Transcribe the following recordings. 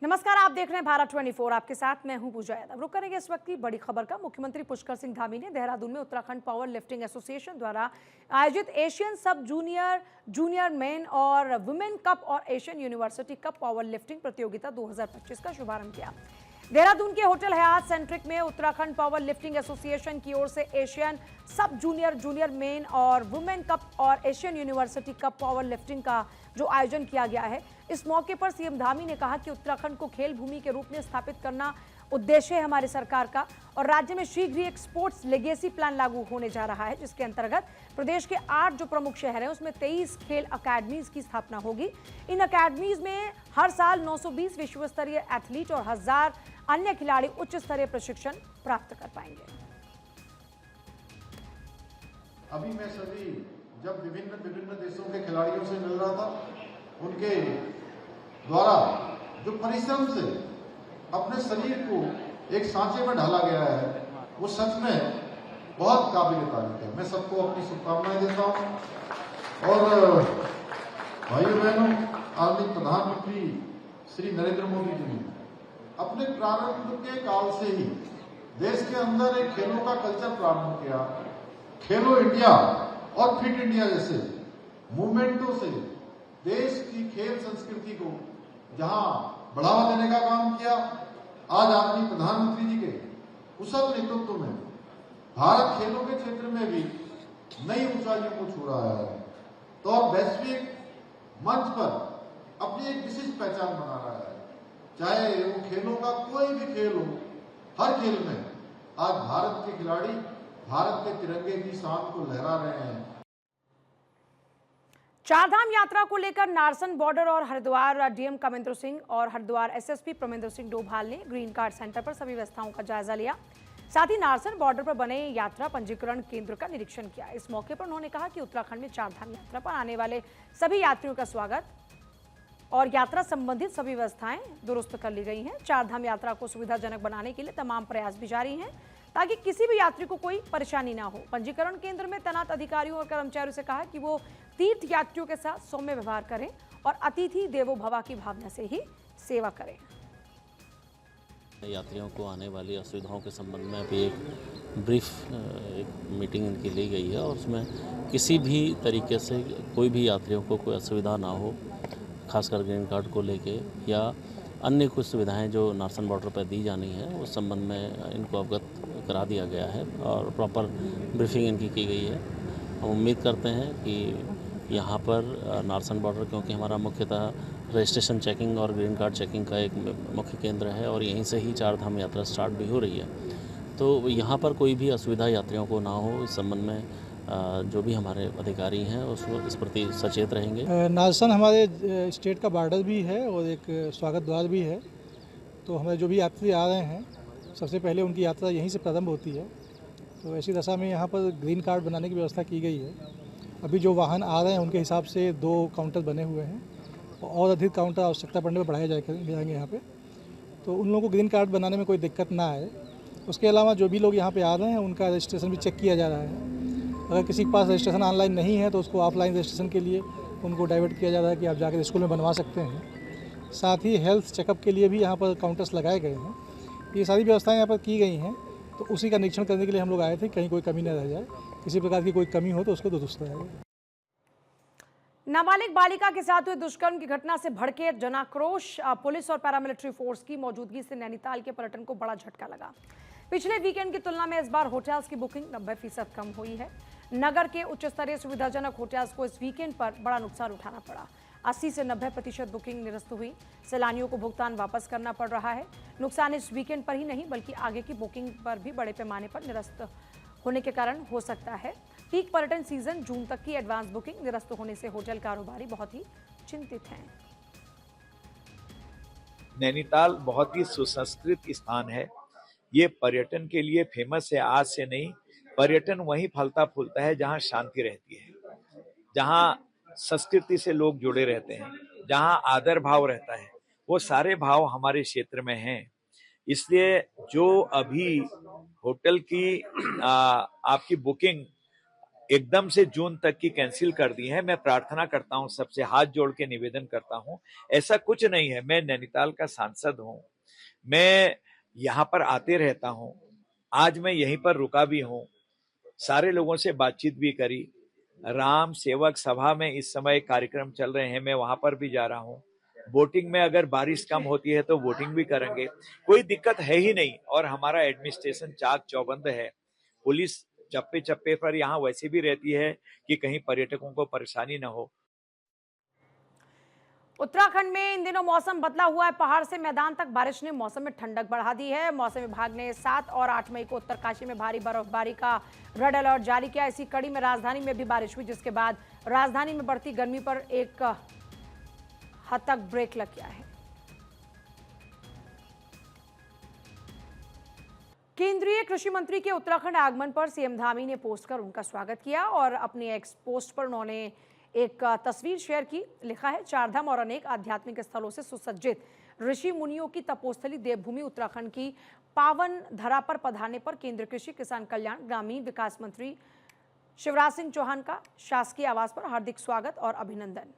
नमस्कार, आप देख रहे हैं भारत 24। आपके साथ मैं हूं पूजा यादव। रुक करेंगे इस वक्त की बड़ी खबर का। मुख्यमंत्री पुष्कर सिंह धामी ने देहरादून में उत्तराखंड पावर लिफ्टिंग एसोसिएशन द्वारा आयोजित एशियन सब जूनियर मेन और वुमेन कप और Asian university cup power lifting प्रतियोगिता 2025 का शुभारंभ किया। देहरादून के होटल हयात सेंट्रिक में उत्तराखंड पावर लिफ्टिंग एसोसिएशन की ओर से एशियन सब जूनियर मेन और वुमेन कप और Asian university cup power lifting का जो आयोजन किया गया है। इस मौके पर सीएम धामी ने कहा कि उत्तराखंड को खेल भूमि के रूप में स्थापित करना उद्देश्य है हमारी सरकार का और राज्य में शीघ्र ही एक स्पोर्ट्स लेगेसी प्लान लागू होने जा रहा है, जिसके अंतर्गत प्रदेश के 8 जो प्रमुख शहर हैं उसमें 23 खेल अकादमीज की स्थापना होगी। इन अकादमीज में हर साल 920 विश्व स्तरीय एथलीट और 1000 अन्य खिलाड़ी उच्च स्तरीय प्रशिक्षण प्राप्त कर पाएंगे। अभी मैं सभी जब विभिन्न देशों के खिलाड़ियों से मिल रहा था, उनके द्वारा जो परिश्रम से अपने शरीर को एक सांचे में ढाला गया है, वो सच में बहुत काबिल तारीफ है। मैं सबको अपनी शुभकामनाएं देता हूं। और भाइयों बहनों, आदरणीय प्रधानमंत्री श्री नरेंद्र मोदी जी ने अपने प्रारंभ के काल से ही देश के अंदर एक खेलों का कल्चर प्रारंभ किया। खेलो इंडिया और फिट इंडिया जैसे मूवमेंटों से देश की खेल संस्कृति को जहां बढ़ावा देने का काम किया, आज आदरणीय प्रधानमंत्री जी के कुशल नेतृत्व में भारत खेलों के क्षेत्र में भी नई ऊंचाइयों को छू रहा है, तो अब वैश्विक मंच पर अपनी एक विशिष्ट पहचान बना रहा है। चाहे वो खेलों का कोई भी खेल हो, हर खेल में आज भारत के खिलाड़ी भारत के तिरंगे की शान को लहरा रहे हैं। चारधाम यात्रा को लेकर नारसन बॉर्डर और हरिद्वार डीएम कमेंद्र सिंह और हरिद्वार एसएसपी प्रमेंद्र सिंह डोभाल ने ग्रीन कार्ड सेंटर पर सभी व्यवस्थाओं का जायजा लिया। साथ ही नारसन बॉर्डर पर बने यात्रा पंजीकरण केंद्र का निरीक्षण किया। इस मौके पर उन्होंने कहा कि उत्तराखंड में चारधाम यात्रा पर आने वाले सभी यात्रियों का स्वागत और यात्रा संबंधित सभी व्यवस्थाएं दुरुस्त कर ली गई हैं। चारधाम यात्रा को सुविधाजनक बनाने के लिए तमाम प्रयास भी जारी हैं ताकि किसी भी यात्री को कोई परेशानी ना हो। पंजीकरण केंद्र में तैनात अधिकारियों और कर्मचारियों से कहा कि वो तीर्थ यात्रियों के साथ सौम्य व्यवहार करें और अतिथि देवो भव की भावना से ही सेवा करें। यात्रियों को आने वाली असुविधाओं के संबंध में अभी एक ब्रीफ मीटिंग इनकी ली गई है और उसमें किसी भी तरीके से कोई भी यात्रियों को कोई असुविधा ना हो, खासकर ग्रीन कार्ड को लेके या अन्य कुछ सुविधाएं जो नारसन बॉर्डर पर दी जानी है, उस संबंध में इनको अवगत करा दिया गया है और प्रॉपर ब्रीफिंग इनकी की गई है। हम उम्मीद करते हैं कि यहाँ पर नारसन बॉर्डर, क्योंकि हमारा मुख्यतः रजिस्ट्रेशन चेकिंग और ग्रीन कार्ड चेकिंग का एक मुख्य केंद्र है और यहीं से ही चारधाम यात्रा स्टार्ट भी हो रही है, तो यहाँ पर कोई भी असुविधा यात्रियों को ना हो, इस संबंध में जो भी हमारे अधिकारी हैं इस प्रति सचेत रहेंगे। नारसन हमारे स्टेट का बॉर्डर भी है और एक स्वागत द्वार भी है, तो हमारे जो भी यात्री आ रहे हैं सबसे पहले उनकी यात्रा यहीं से प्रारंभ होती है। तो ऐसी दशा में यहाँ पर ग्रीन कार्ड बनाने की व्यवस्था की गई है। अभी जो वाहन आ रहे हैं उनके हिसाब से 2 काउंटर बने हुए हैं और अधिक काउंटर आवश्यकता पड़ने पर बढ़ाए जाएंगे यहाँ पे, तो उन लोगों को ग्रीन कार्ड बनाने में कोई दिक्कत ना आए। उसके अलावा जो भी लोग यहाँ पे आ रहे हैं उनका रजिस्ट्रेशन भी चेक किया जा रहा है। अगर किसी के पास रजिस्ट्रेशन ऑनलाइन नहीं है तो उसको ऑफलाइन रजिस्ट्रेशन के लिए उनको डाइवर्ट किया जा रहा है कि आप जाकर स्कूल में बनवा सकते हैं। साथ ही हेल्थ चेकअप के लिए भी यहाँ पर काउंटर्स लगाए गए हैं। ये सारी व्यवस्थाएं यहाँ पर की गई हैं, तो उसी का निरीक्षण करने के लिए हम लोग आए थे, कहीं कोई कमी न रह जाए। किसी प्रकार की कोई कमी हो तो उसको दुरुस्त रहेगा। नाबालिग बालिका के साथ हुए दुष्कर्म की घटना से भड़के जनाक्रोश। पुलिस और पैरामिलिट्री फोर्स की मौजूदगी से नैनीताल के पर्यटन को बड़ा झटका लगा। पिछले वीकेंड की तुलना में इस बार होटल्स की बुकिंग 90% कम हुई है। नगर के उच्च स्तरीय सुविधाजनक होटल्स को इस वीकेंड पर बड़ा नुकसान उठाना पड़ा। 80 से 90% बुकिंग निरस्त हुई। सैलानियों को भुगतान वापस करना पड़ रहा है। नुकसान इस वीकेंड पर ही नहीं बल्कि आगे की बुकिंग पर भी बड़े पैमाने पर निरस्त होने के कारण हो सकता है। पीक पर्यटन सीजन जून तक की एडवांस बुकिंग निरस्त होने से होटल कारोबारी बहुत ही चिंतित हैं। नैनीताल बहुत ही सुसंस्कृत स्थान है। ये पर्यटन के लिए फेमस है। आज से नहीं, पर्यटन वहीं फलता फूलता है जहां शांति रहती है, जहां संस्कृति से लोग जुड़े रहते हैं, जहां आदर भाव रहता है। वो सारे भाव हमारे क्षेत्र में हैं। इसलिए जो अभी होटल की आपकी बुकिंग एकदम से जून तक की कैंसिल कर दी है। मैं प्रार्थना करता हूं, सबसे हाथ जोड़ के निवेदन करता हूं, ऐसा कुछ नहीं है। मैं नैनीताल का सांसद हूं, मैं यहां पर आते रहता हूं, आज मैं यहीं पर रुका भी हूं, सारे लोगों से बातचीत भी करी। राम सेवक सभा में इस समय कार्यक्रम चल रहे हैं, मैं वहां पर भी जा रहा हूं। वोटिंग में अगर बारिश कम होती है तो वोटिंग भी करेंगे, कोई दिक्कत है ही नहीं। और हमारा एडमिनिस्ट्रेशन चाक चौबंद है, पुलिस चप्पे चप्पे पर यहाँ वैसे भी रहती है कि कहीं पर्यटकों को परेशानी न हो। उत्तराखंड में इन दिनों मौसम बदला हुआ है। पहाड़ से मैदान तक बारिश ने मौसम में ठंडक बढ़ा दी है। मौसम विभाग ने 7 और 8 मई को उत्तरकाशी में भारी बर्फबारी का रेड अलर्ट जारी किया। इसी कड़ी में राजधानी में भी बारिश हुई, जिसके बाद राजधानी में बढ़ती गर्मी पर एक हद तक ब्रेक लग गया है। केंद्रीय कृषि मंत्री के उत्तराखंड आगमन पर सीएम धामी ने पोस्ट कर उनका स्वागत किया और अपने एक्स पोस्ट पर उन्होंने एक तस्वीर शेयर की। लिखा है, चारधाम और अनेक आध्यात्मिक स्थलों से सुसज्जित ऋषि मुनियों की तपोस्थली देवभूमि उत्तराखंड की पावन धरा पर पधारने पर केंद्र कृषि किसान कल्याण ग्रामीण विकास मंत्री शिवराज सिंह चौहान का शासकीय आवास पर हार्दिक स्वागत और अभिनंदन।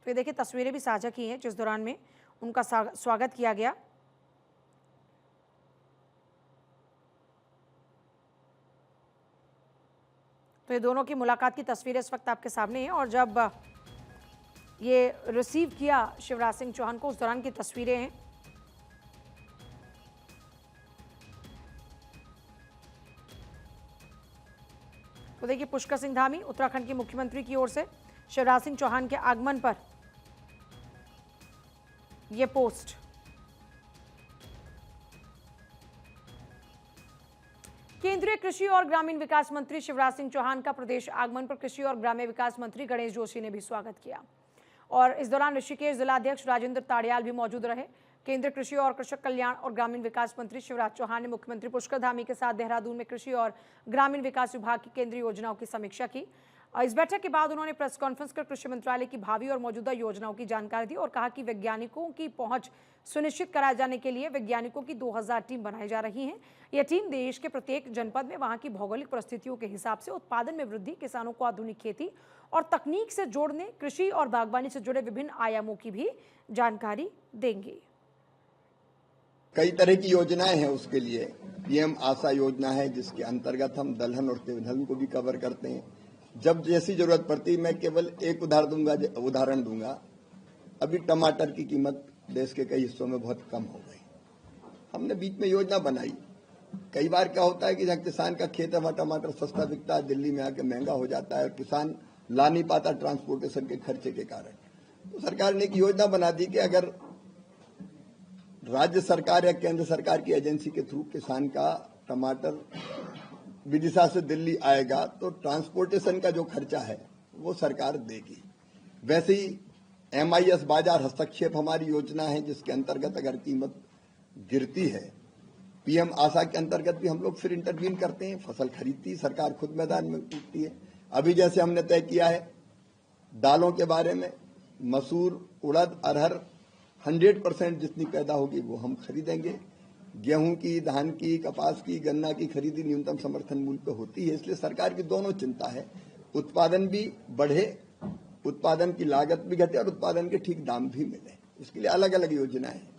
तो ये देखिए, तस्वीरें भी साझा की हैं जिस दौरान में उनका स्वागत किया गया। तो ये दोनों की मुलाकात की तस्वीरें इस वक्त आपके सामने हैं और जब ये रिसीव किया शिवराज सिंह चौहान को उस दौरान की तस्वीरें हैं। तो देखिए, पुष्कर सिंह धामी उत्तराखंड के मुख्यमंत्री की ओर से शिवराज सिंह चौहान के आगमन पर ये पोस्ट। केंद्रीय कृषि और ग्रामीण विकास मंत्री शिवराज सिंह चौहान का प्रदेश आगमन पर कृषि और ग्राम्य विकास मंत्री गणेश जोशी ने भी स्वागत किया और इस दौरान ऋषिकेश जिलाध्यक्ष राजेंद्र ताड़ियाल भी मौजूद रहे। केंद्रीय कृषि और कृषक कल्याण और ग्रामीण विकास मंत्री शिवराज चौहान ने मुख्यमंत्री पुष्कर धामी के साथ देहरादून में कृषि और ग्रामीण विकास विभाग की केंद्रीय योजनाओं की समीक्षा की। इस बैठक के बाद उन्होंने प्रेस कॉन्फ्रेंस कर कृषि मंत्रालय की भावी और मौजूदा योजनाओं की जानकारी दी और कहा कि वैज्ञानिकों की पहुंच सुनिश्चित कराए जाने के लिए वैज्ञानिकों की 2000 टीम बनाई जा रही है। यह टीम देश के प्रत्येक जनपद में वहां की भौगोलिक परिस्थितियों के हिसाब से उत्पादन में वृद्धि, किसानों को आधुनिक खेती और तकनीक से जोड़ने, कृषि और बागवानी से जुड़े विभिन्न आयामों की भी जानकारी देंगे। कई तरह की योजनाएं हैं उसके लिए। पीएम आशा योजना है जिसके अंतर्गत हम दलहन और तिलहन को भी कवर करते हैं। जब जैसी जरूरत पड़ती, मैं केवल एक उदाहरण दूंगा। अभी टमाटर की कीमत देश के कई हिस्सों में बहुत कम हो गई। हमने बीच में योजना बनाई। कई बार क्या होता है कि जहाँ किसान का खेत है वहाँ टमाटर सस्ता बिकता है, दिल्ली में आके महंगा हो जाता है और किसान ला नहीं पाता ट्रांसपोर्टेशन के खर्चे के कारण। तो सरकार ने एक योजना बना दी कि अगर राज्य सरकार या केंद्र सरकार की एजेंसी के थ्रू किसान का टमाटर विदिशा से दिल्ली आएगा तो ट्रांसपोर्टेशन का जो खर्चा है वो सरकार देगी। वैसे ही MIS बाजार हस्तक्षेप हमारी योजना है जिसके अंतर्गत अगर कीमत गिरती है, पीएम आशा के अंतर्गत भी हम लोग फिर इंटरवीन करते हैं। फसल खरीदती सरकार खुद मैदान में उतरती है। अभी जैसे हमने तय किया है दालों के बारे में, मसूर, उड़द, अरहर 100% जितनी पैदा होगी वो हम खरीदेंगे। गेहूं की, धान की, कपास की, गन्ना की खरीदी न्यूनतम समर्थन मूल्य पर होती है। इसलिए सरकार की दोनों चिंता है, उत्पादन भी बढ़े, उत्पादन की लागत भी घटे और उत्पादन के ठीक दाम भी मिले। इसके लिए अलग अलग योजनाएं हैं।